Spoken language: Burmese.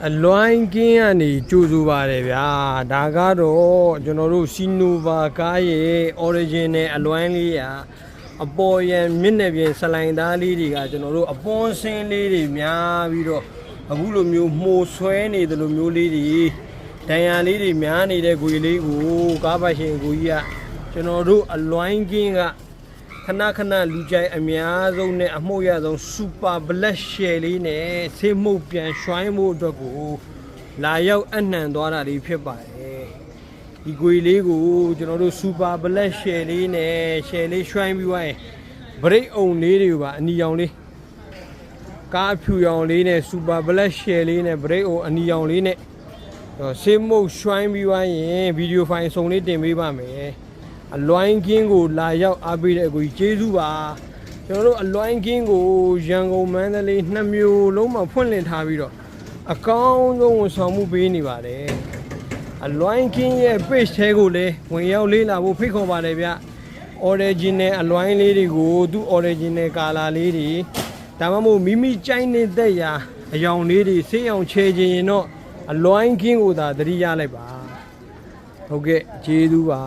အလွိုင်းကင်းကနေကြိုးဆိုပါတယ်ဗျာဒါကတော့ကျွန်တော်တို့စီနိုဗာကားရဲ့ origin နဲ့အလွိုင်းလေးကအပေါ်ရန်မြင့်နယ်ပြင်ဆလိုင်သားလေးတွေကကျွန်တော်တို့အပွန်းစင်းလေးတွေများပြီးတော့အခုလိုမျိုးမှုဆွဲနေတယ်လို့မျိုးလေးတွေဒဏ်ရာလေးတွေများနေတဲ့ဂွေလေးကိုကားပါရှင်ကိုကြီးကကျွန်တော်တို့အလွိုင်းကင်းကခဏလူကြိုက်အများဆုံးနဲ့အမှုရဆုံးစူပါဘလက်ရှယ်လေးနဲ့ဆေးမှုတ်ပြန်ရွှိုင်းမှုအတွက်ကိုလာရောက်အနှံသွားတာလေးဖြစ်ပါတယ်ဒီဂွေလေးကိုကျွန်တော်တို့စူပါဘလက်ရှယ်လေးနဲ့ရှယ်လေးရွှိုင်းပြီးသွားရင်ဘရိတ်အုံလေးတွေပါအနီရောင်လေးကားဖြူရောင်လေးနဲ့စူပါဘလက်ရှယ်လေးနဲ့ဘရိတ်အုံအနီရောင်လေးနဲ့ဆေးမှုတ်ရွှိုင်းပြီးသွားရင်ဗီဒီယိုဖိုင်အစုံလေးတင်ပေးပါမယ်အလွိုင်းကင်းကိုလာရောက်အားပေးတဲ့အကိုကြီးကျေးဇူးပါကျွန်တော်တို့အလွိုင်းကင်းကိုရန်ကုန်မန္တလေးနှစ်မြို့လုံးမှာဖွင့်လှစ်ထားပြီးတော့အကောင်းဆုံးဝန်ဆောင်မှုပေးနေပါတယ်အလွိုင်းကင်းရဲ့ page ထဲကိုလည်းဝင်ရောက်လေးလာဖို့ဖိတ်ခေါ်ပါတယ်ဗျ original အလွိုင်းလေးတွေကိုသူ့ original color လေးတွေဒါမှမဟုတ်မိမိကြိုက်နေတဲ့ရာအယောင်လေးတွေဆေးအောင်ချဲခြင်းရင်တော့အလွိုင်းကင်းကိုသာသတိရလိုက်ပါဟုတ်ကဲ့ကျေးဇူးပါ